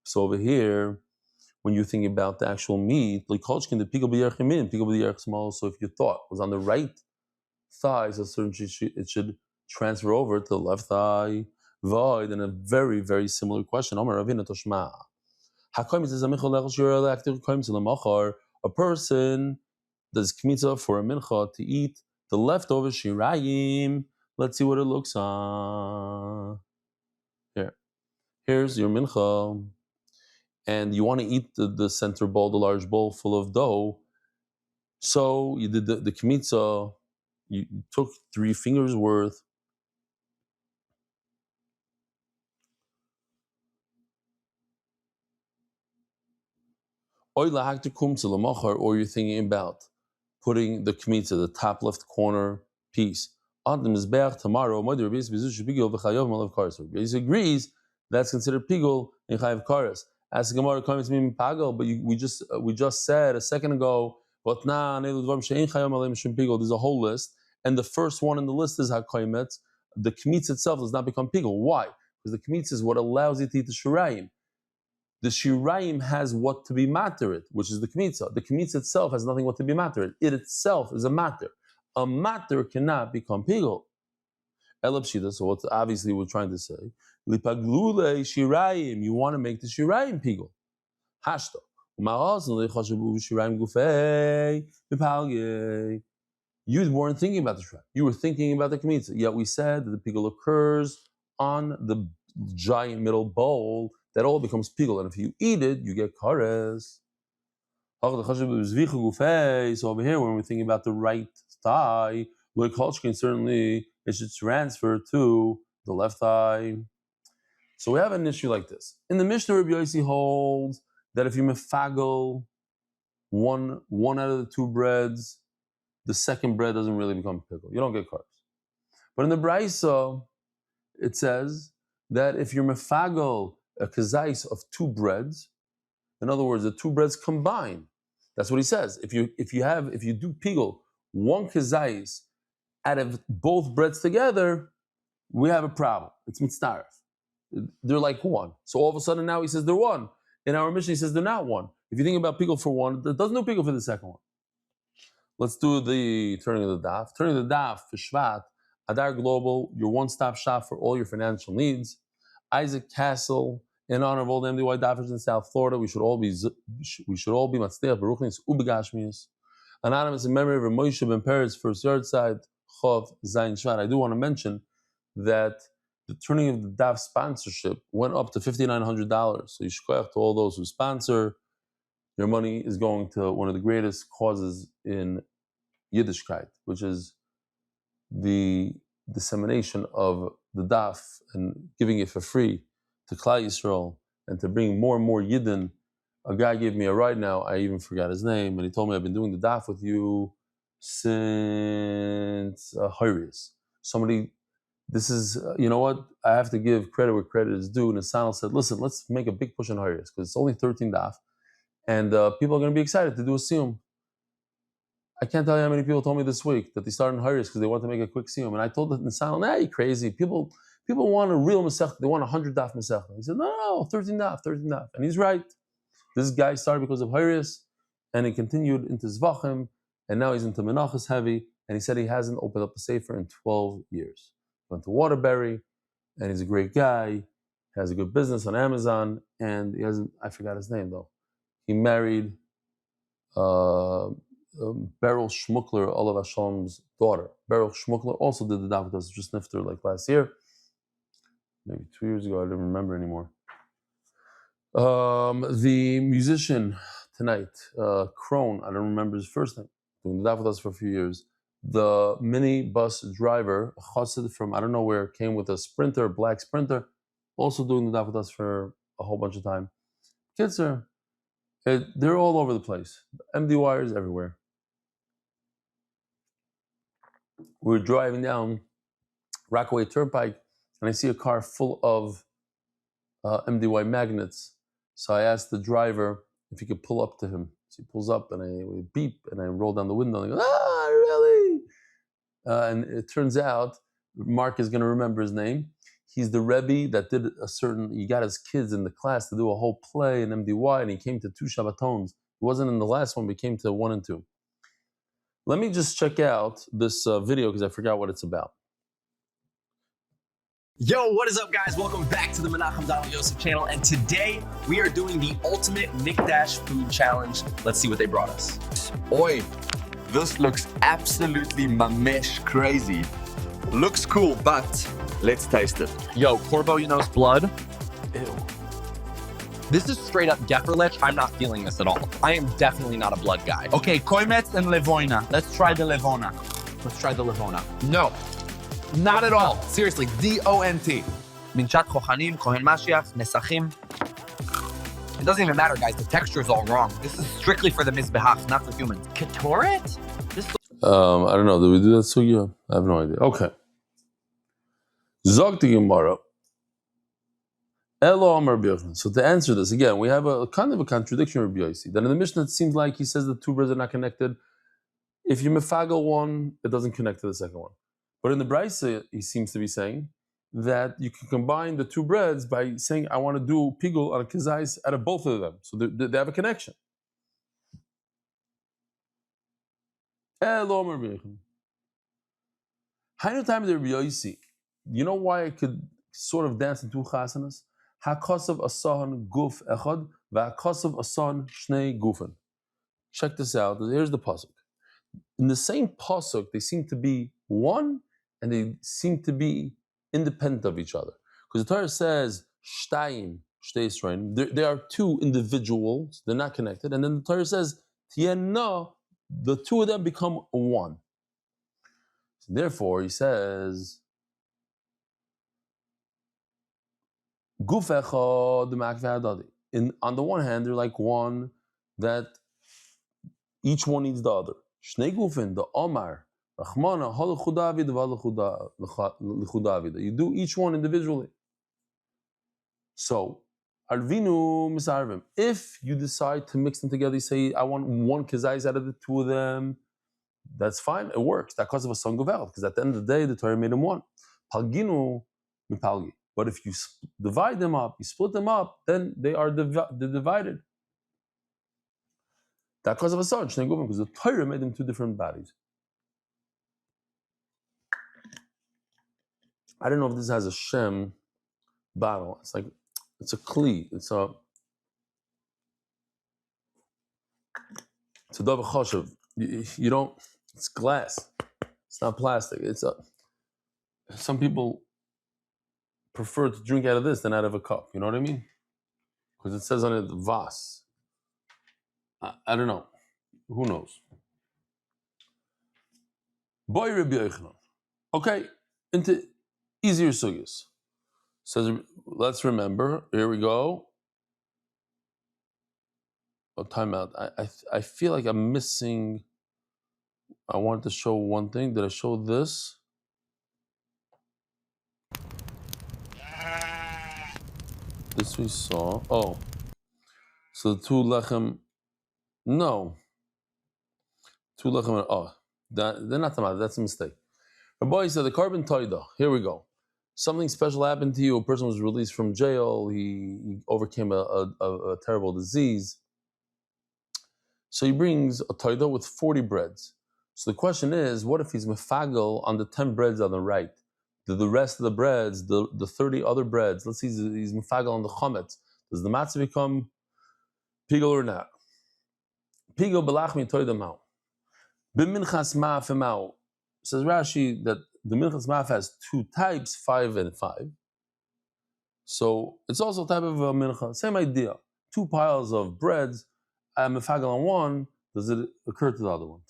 S1: So over here, when you think about the actual meat, so if your thought was on the right thigh, so it should transfer over to the left thigh. Void, and a very, very similar question. A person does kmitza for a mincha to eat the leftover shirayim. Let's see what it looks on. Here's your mincha. And you want to eat the center bowl, the large bowl full of dough. So you did the kmitza, you took 3 fingers worth, Or you're thinking about putting the kmitza, the top left corner piece, on the mizbeach tomorrow. He agrees that's considered pigul in chayav kares. As the Gemara comments, meaning pagel, but we just said a second ago, there's a whole list, and the first one in the list is hakoymet. The kmitz itself does not become pigul. Why? Because the kmitz is what allows you to eat the shirayim. The shirayim has what to be materit, which is the kmitza. The kmitza itself has nothing what to be materit. It itself is a matter. A matter cannot become pigul. Elapshita, so what obviously we're trying to say, lipaglule shirayim, you want to make the shirayim pigul. Hashto. You weren't thinking about the shirayim. You were thinking about the kmitza. Yet we said that the pigul occurs on the giant middle bowl. That all becomes pigul, and if you eat it, you get kares. So over here, when we're thinking about the right thigh, certainly it should transfer to the left thigh. So we have an issue like this. In the Mishnah, Rabbi Yossi holds that if you mefagel one out of the two breads, the second bread doesn't really become pigul. You don't get kares. But in the Braisa, it says that if you're mefagel a kazais of two breads, in other words, the two breads combine. That's what he says. If you do pigul one kazais out of both breads together, we have a problem. It's mitzaref. They're like one. So all of a sudden now he says they're one. In our Mishnah he says they're not one. If you think about pigul for one, it doesn't do pigul for the second one. Let's do the turning of the daf. Turning of the daf for Shvat, Adar Global, your one-stop shop for all your financial needs. Isaac Castle, in honor of all the MDY daffers in South Florida, we should all be Matzliach Baruchnis Ubegashmius. Anonymous in memory of Moshe Ben Peret's first yard side, Chov Zayin Shvat. I do want to mention that the turning of the daf sponsorship went up to $5,900. So you should go out to all those who sponsor. Your money is going to one of the greatest causes in Yiddishkeit, which is the dissemination of the daf and giving it for free to Klal Yisrael and to bring more and more Yidden. A guy gave me a ride now, I even forgot his name, and he told me, I've been doing the daf with you since Ariel. Somebody, this is, you know what, I have to give credit where credit is due. And Nasanel said, listen, let's make a big push on Ariel, because it's only 13 daf, and people are going to be excited to do a siyum. I can't tell you how many people told me this week that they started in Ariel because they want to make a quick siyum. And I told Nasanel, nah, you're crazy. People want a real Masech, they want 100 daf Masech. He said, no, 13 daf. And he's right. This guy started because of Arius, and he continued into Zvachim, and now he's into Menachos heavy, and he said he hasn't opened up a sefer in 12 years. He went to Waterbury, and he's a great guy, has a good business on Amazon, and he hasn't, I forgot his name though. He married Beryl Schmuckler, Olav Hashem's daughter. Beryl Schmuckler also did the daf with us, just nifter like last year. Maybe 2 years ago, I don't remember anymore. The musician tonight, Crone, I don't remember his first name, doing the daf with us for a few years. The mini bus driver, Chassid from I don't know where, came with a Sprinter, black Sprinter, also doing the daf with us for a whole bunch of time. Kids they're all over the place. MD wires everywhere. We're driving down Rockaway Turnpike, and I see a car full of MDY magnets. So I asked the driver if he could pull up to him. So he pulls up, and I beep, and I roll down the window, and I go, really? And it turns out, Mark is going to remember his name. He's the Rebbe that did he got his kids in the class to do a whole play in MDY, and he came to 2 Shabbatons. He wasn't in the last one, but he came to 1 and 2. Let me just check out this video, because I forgot what it's about.
S2: Yo, what is up, guys? Welcome back to the Menachos Yosef channel, and today we are doing the ultimate Mikdash food challenge. Let's see what they brought us.
S3: Oi, this looks absolutely mamesh crazy. Looks cool, but let's taste it.
S2: Yo, Corvo, you know, it's blood. Ew. This is straight up Gefferlich. I'm not feeling this at all. I am definitely not a blood guy.
S4: Okay, Koimetz and Levoina. Let's try the Levona.
S2: No, not at all.
S4: Seriously, D-O-N-T. Minchat Kohanim, Kohen Mashiach, Nesachim.
S5: It doesn't even matter, guys. The texture is all wrong. This is strictly for the mizbeach, not for humans. Ketoret? This
S1: I don't know. Did we do that sugya? I have no idea. Okay. Zog the Gemara. Elo Amar Rabbi Yochanan. So to answer this, again, we have a kind of a contradiction of Rabbi Yossi. That in the Mishnah, it seems like he says the two breads are not connected. If you mefagel one, it doesn't connect to the second one. But in the Brisa, he seems to be saying that you can combine the two breads by saying, I want to do pigul on a kizais out of both of them. So they have a connection. Elo Amar Rabbi Yochanan. Hainu time of the Rabbi Yossi. You know why I could sort of dance in two chasanas? Hakasav asan guf echad, v'hakasav asan shnei gufen. Check this out. Here's the pasuk. In the same pasuk, they seem to be one, and they seem to be independent of each other. Because the Torah says shtayim, shtei Yisrael. They are two individuals. They're not connected. And then the Torah says tiena, the two of them become one. So therefore, he says. On the one hand, they're like one that each one needs the other. Shnei gufen, the Omar, Rachmana, you do each one individually. So, Arvinu misarvim. If you decide to mix them together, you say, I want one kazais out of the two of them, that's fine, it works. That cause of a son govel, because at the end of the day, the Torah made them one. Palginu mipalgi. But if you divide them up, you split them up, then they are divided. That cause of a son, because the Torah made them two different bodies. I don't know if this has a Shem bottle. It's like, it's a kli. It's a davar choshev. You don't, it's glass. It's not plastic. Some people prefer to drink out of this than out of a cup. You know what I mean? Because it says on it vas. I don't know. Who knows? Boy Rabbi Yochanan. Okay, into easier sugyas. Says, let's remember. Here we go. Oh, time out. I feel like I'm missing. I wanted to show one thing. Did I show this? This we saw. Oh. So the two lechem. No. Two lechem. Oh. They're not tamad. That's a mistake. Rabbi said the carbon toida. Here we go. Something special happened to you. A person was released from jail. He overcame a terrible disease. So he brings a toida with 40 breads. So the question is, what if he's mefagel on the 10 breads on the right? The rest of the breads, the 30 other breads, let's see, he's mefagel on the chometz. Does the matzah become pigel or not? Pigel belachmi toida mao. B'minchas ma'af mao. Says Rashi that the minchas ma'af has two types, 5 and 5. So it's also a type of a mincha. Same idea. Two piles of breads. I'm mefagel on one. Does it occur to the other one?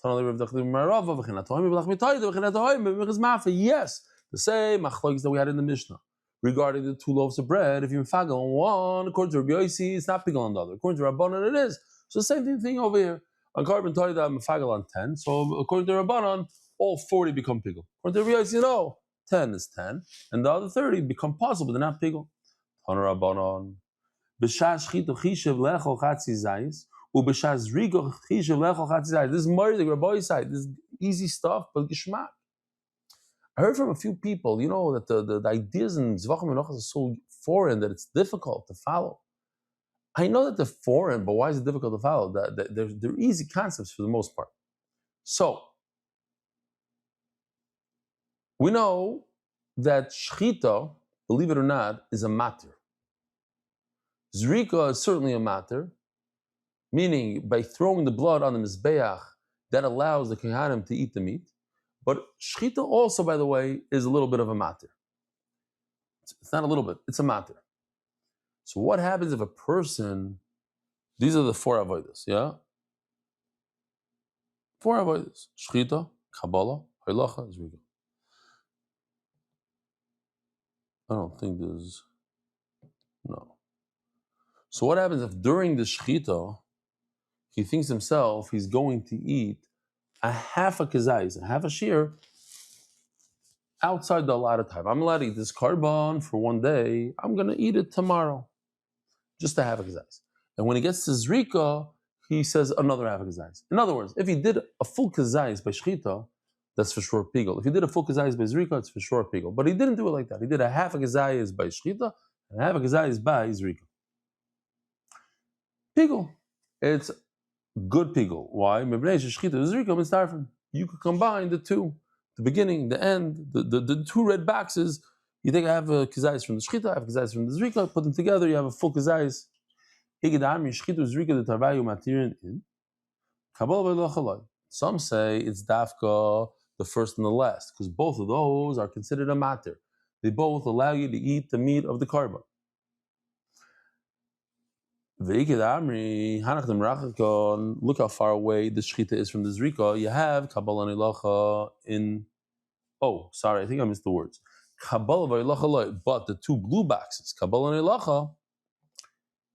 S1: Yes. The same machlokes that we had in the Mishnah regarding the two loaves of bread. If you mefagel on one, according to Rabbi Yossi, it's not pigel on the other. According to Rabbanan, it is. So the same thing over here. On carbon toida, I'm mefagel on 10. So according to Rabbanan, all 40 become pigel. According to Rabbi Yossi, no, 10 is 10, and the other 30 become possible. They're not pigel. Tana Rabbanan. B'shas chito chishev lechol chatzi zayis. This is Murder, Rabbi side. This is easy stuff, but geschmack. I heard from a few people, that the ideas in Zvachim Menachos are so foreign that it's difficult to follow. I know that they're foreign, but why is it difficult to follow? They're easy concepts for the most part. So, we know that shchita, believe it or not, is a matter. Zrika is certainly a matter. Meaning, by throwing the blood on the mizbeach, that allows the kohanim to eat the meat. But shchita also, by the way, is a little bit of a matter. It's not a little bit, it's a matter. So what happens if a person, these are the 4 avodas, yeah? 4 avodas. Shchita, Kabbalah, Halacha, Zrika. I don't think there's, no. So what happens if during the shechita, he thinks himself he's going to eat a half a kazais, a half a shear, outside the allotted time. I'm allowed to eat this carbon for one day. I'm going to eat it tomorrow. Just a half a kazais. And when he gets to zrika, he says another half a kazais. In other words, if he did a full kazais by shechita, that's for sure pigel. If he did a full kazais by zrika, it's for sure pigel. But he didn't do it like that. He did a half a kazais by shechita and a half a kazais by zrika. Pigel. It's good pigel. Why? You could combine the two, the beginning, the end, the two red boxes. You take a half a kazais from the shechita, half a kazais from the zrika, put them together, you have a full kazais. Some say it's dafka, the first and the last, because both of those are considered a matir. They both allow you to eat the meat of the carbon. Look how far away the shechita is from the zrika. You have kabbalah nilacha in. Oh, sorry, I think I missed the words. Kabbalah v'nilacha, but the two blue boxes, kabbalah nilacha,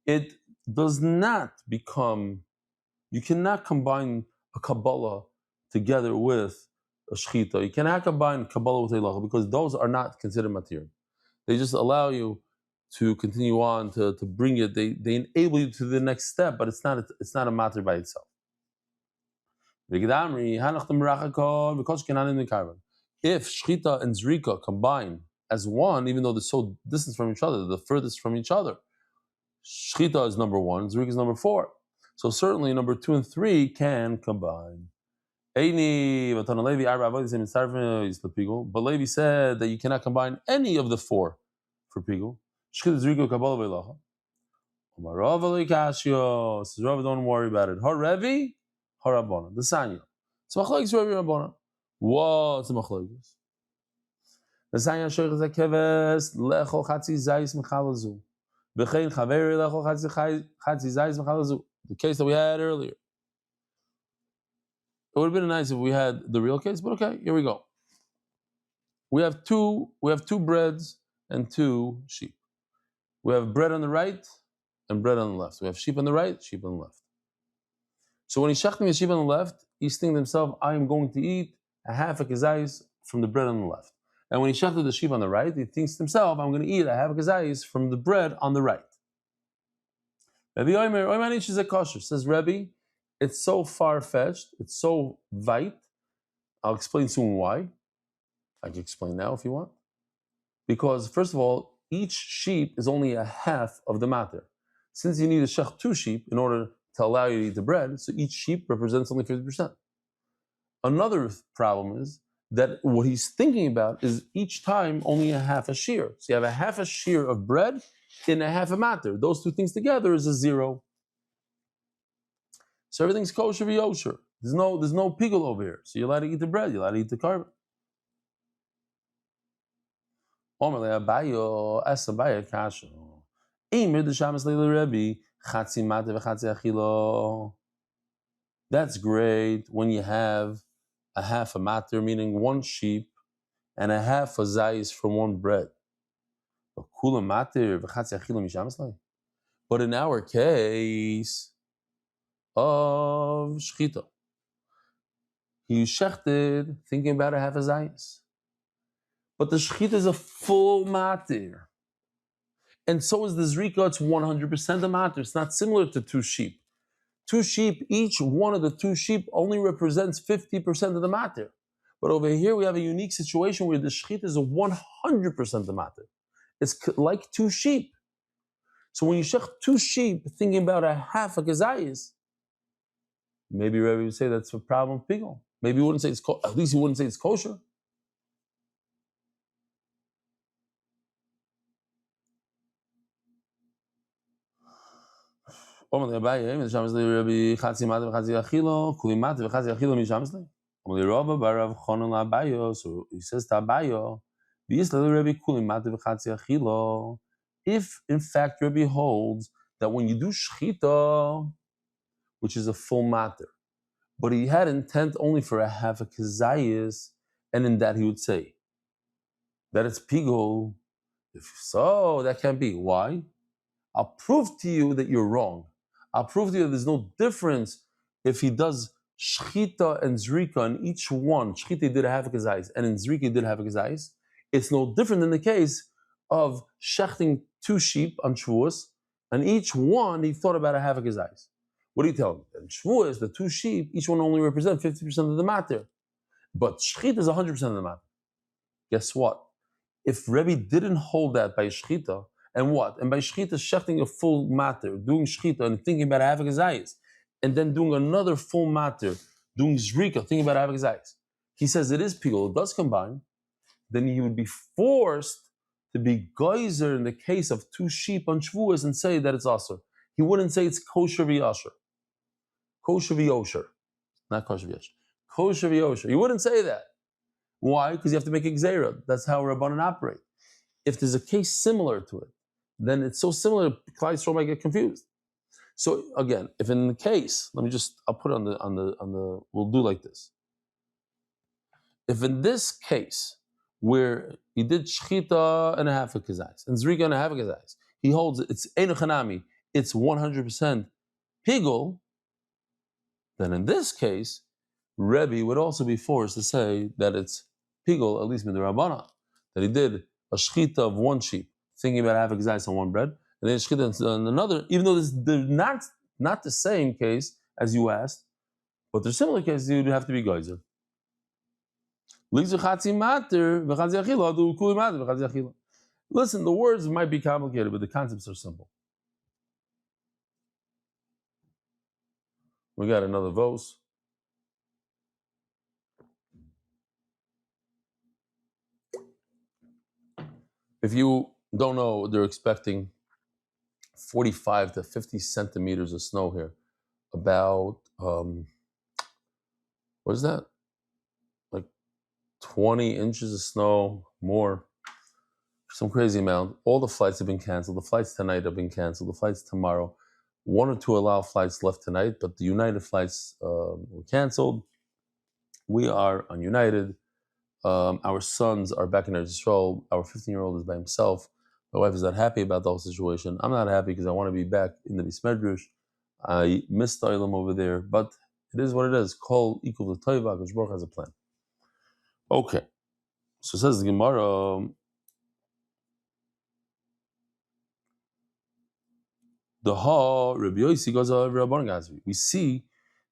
S1: it does not become. You cannot combine a kabbalah together with a shechita. You cannot combine kabbalah with nilacha because those are not considered material. They just allow you to continue on to bring it. They enable you to the next step, but it's not a matter by itself. If shchita and zrika combine as one, even though they're so distant from each other, the furthest from each other, shchita is number 1, zrika is number 4. So certainly number 2 and 3 can combine. But Levi said that you cannot combine any of the 4 for pigul. Says Rav, don't worry about it. Harevi, harabona, the sanya. So machlokes Ravi Rabbona. What's the machlokes? The sanya shoyches hakeves lechol chatzi zayis mechalazu. B'chein chaveri lechol chatzi zayis mechalazu. The case that we had earlier. It would have been nice if we had the real case, but okay, here we go. We have two breads and 2 sheep. We have bread on the right and bread on the left. We have sheep on the right, sheep on the left. So when he's shechting the sheep on the left, he's thinking to himself, I am going to eat a half a kazayis from the bread on the left. And when he shechted the sheep on the right, he thinks to himself, I'm going to eat a half a kazayis from the bread on the right. Rabbi Oimer is a kosher. Says Rebbe, it's so far-fetched, it's so vite. I'll explain soon why. I can explain now if you want. Because first of all, each sheep is only a half of the matter. Since you need to shech 2 sheep in order to allow you to eat the bread, so each sheep represents only 50%. Another problem is that what he's thinking about is each time only a half a shear. So you have a half a shear of bread in a half a matter. Those 2 things together is a 0. So everything's kosher v'yosher. There's no pigul over here. So you're allowed to eat the bread, you're allowed to eat the carbon. That's great when you have a half a matter, meaning 1 sheep, and a half a zayis from 1 bread. But in our case of shchita, he shechted thinking about a half a zayis. But the shechita is a full matir. And so is the zrika, it's 100% a matir. It's not similar to 2 sheep. 2 sheep, each one of the 2 sheep only represents 50% of the matir. But over here we have a unique situation where the shechita is a 100% the matir. It's like 2 sheep. So when you shech 2 sheep, thinking about a half a kazayis, maybe Rebbe would say that's a problem of pigul. Maybe he wouldn't say it's at least he wouldn't say it's kosher. He says to Abayo, if in fact Rebbe holds that when you do shchita, which is a full matter, but he had intent only for a half a kazayis, and in that he would say that it's pigul. If so, that can't be. Why? I'll prove to you that you're wrong. I'll prove to you that there's no difference if he does shchita and zrika, and each one, shchita did have a kazais, and in zrika did have a kazais. It's no different than the case of shechting 2 sheep on Shavuos, and each one he thought about a half a kazais. What do you tell him? In Shavuos, the 2 sheep, each one only represent 50% of the matter. But shchita is 100% of the matter. Guess what? If Rebbe didn't hold that by shchita, and what? And by shchita, shechting a full matter, doing shchita and thinking about having a zayis, and then doing another full matter, doing zrika, thinking about having a zayis. He says it is pigul, it does combine. Then he would be forced to be geyser in the case of 2 sheep on Shavuos and say that it's asur. He wouldn't say it's kosher v'yasher. Kosher v'yosher. Not kosher v'yosher. Kosher v'yosher. He wouldn't say that. Why? Because you have to make a gzeira. That's how Rabbanan operate. If there's a case similar to it, then it's so similar, Klal Yisrael might get confused. So again, if in the case, I'll put it on the, we'll do like this. If in this case, where he did shchita and a half a kazais, and zrika and a half a kazais, he holds it's einu chanami, it's 100% pigul, then in this case, Rebbe would also be forced to say that it's pigul, at least midrabana, that he did a shchita of 1 sheep, thinking about having kazais on 1 bread, and then shchita on another, even though they're not the same case as you asked, but they're similar cases, you'd have to be geyser. Listen, the words might be complicated, but the concepts are simple. We got another vos. If you don't know, they're expecting 45 to 50 centimeters of snow here. About, what is that? Like 20 inches of snow, more. Some crazy amount. All the flights have been canceled. The flights tonight have been canceled. The flights tomorrow. 1 or 2 allow flights left tonight, but the United flights were canceled. We are on United. Our sons are back in Israel. Our 15-year-old is by himself. My wife is not happy about the whole situation. I'm not happy because I want to be back in the Bismedrush. I miss the Olam over there, but it is what it is. Kol equal to Toiva, Akash Baruch has a plan. Okay. So it says the Gemara, the Ha, Rabbi Yossi goes over Rabbanan Gazri. We see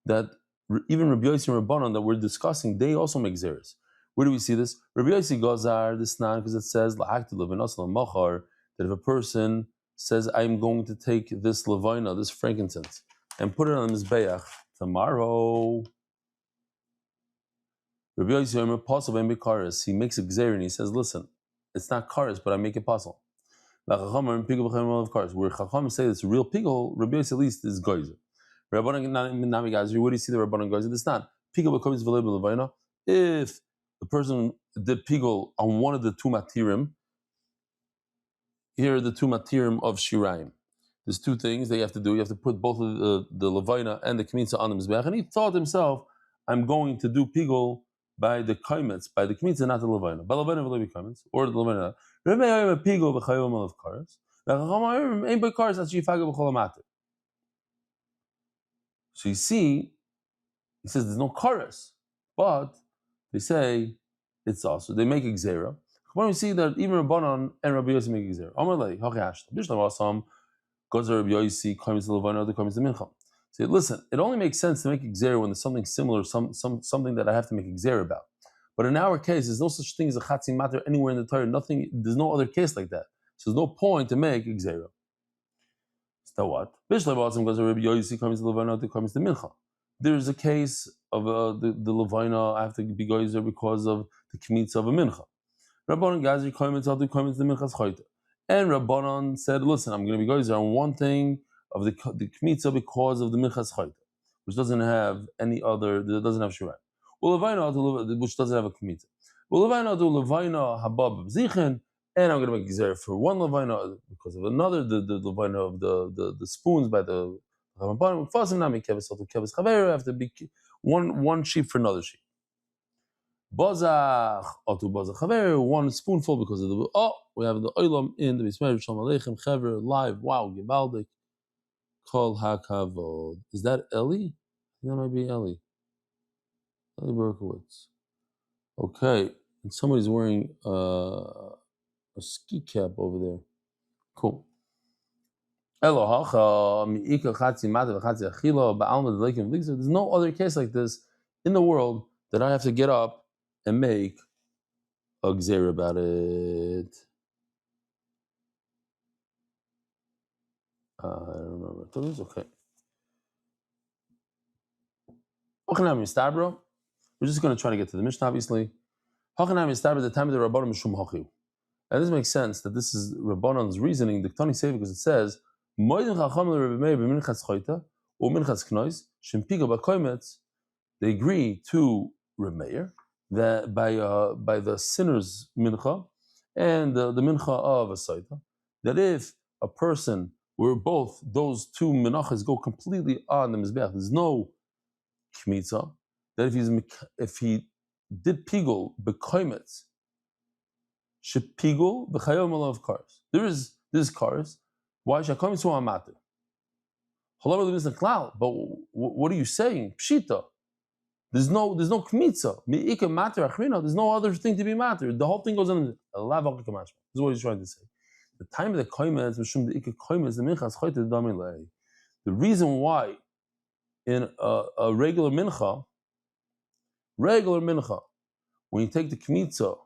S1: that even Rabbi Yossi and Rabbanan that we're discussing, they also make zeres. Where do we see this? Rabbi Yossi goes over this nan because it says that if a person says, I'm going to take this levina, this frankincense, and put it on his mizbeach tomorrow. Rabbi Yossi he makes a gzer and he says, listen, it's not kares, but I make it possible. Where Chacham say it's real pigul, Rabbi Yossi at least is geyser. Where do you see the Rabbanan geyser? It's not. Pigul becomes levina. If the person did pigul on one of the 2 matirim, here are the 2 matirim of shirayim. There's 2 things that you have to do. You have to put both of the levina and the kmitza on the mizbeach. And he thought himself, I'm going to do pigul by the kaimetz, by the kmitza, not the levina. By levina will be kaimetz, or the levina. Pigul v'chayom of kares. So you see, he says there's no kares, but they say it's also, they make a gzera. When we see that even Rabbanan and Rabbi Yossi make a gzera. Amalei, hachashta, bishlam asam, goes Rabbi Yossi, comes to levana, other comes to mincha. Say, listen, it only makes sense to make a gzera when there's something similar, something that I have to make a gzera about. But in our case, there's no such thing as a chatzim matter anywhere in the Torah. Nothing. There's no other case like that. So there's no point to make a gzera. So what? Bishlam asam goes Rabbi Yossi, comes to levana, other comes to mincha. There's a case of the levina, I have to be geyser because of the kmitza of a mincha. Rabbanan Gazri comments, I'll do comments the minchas chayta. And Rabbanan said, listen, I'm going to be geyser on one thing of the kmitza because of the minchas chayta, which doesn't have any other, that doesn't have shirayim. Which doesn't have a kmitza. I'll do levina habab b'zichen, and I'm going to make geyser for one levina because of another, the levina of the spoons by the I have to be one sheep for another sheep. Bozach, otu bozach chaver, 1 spoonful because of the, we have the oilam in the Bismillah, Shalom Aleichem, chaver, live, wow, givaldik, kol hakavod. Is that Eli? That might be Eli. Eli Berkowitz. Okay, and somebody's wearing a ski cap over there. Cool. There's no other case like this in the world that I have to get up and make a gzeira about it. I don't remember. It's okay. We're just going to try to get to the Mishnah, obviously. At the time of the Rabbanim Mishum Hachi. And this makes sense that this is Rabbanon's reasoning, the Ktani Sefer, because it says, they agree to Reb Meir that by the sinner's mincha and the mincha of a saita, that if a person where both those two menachos go completely on the mizbeach, there's no kmitza, that if he did pigul bekoimetz, shepigul b'chayom of cars. There's cars. Why shakomitz hu amater? But what are you saying? Pshita. There's no kmitza. Mi'ika mater achrina. There's no other thing to be mater. The whole thing goes on. This is what he's trying to say. The time of the koimetz, mishum the ika koimetz, the minchas choyte the damilei. The reason why in a regular mincha, when you take the kmitza,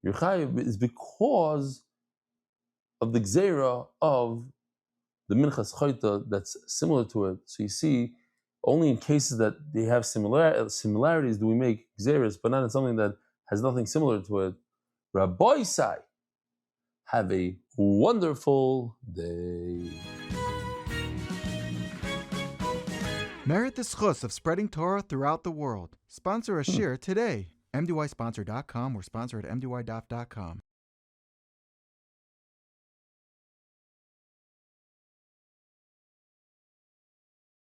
S1: your chayiv is because of the gzeira of the minchas choyte that's similar to it. So you see, only in cases that they have similarities do we make gzeras, but not in something that has nothing similar to it. Rabbi Sai, have a wonderful day.
S6: Merit the schus of spreading Torah throughout the world. Sponsor a shir today. MDYsponsor.com or sponsor at MDYDaf.com.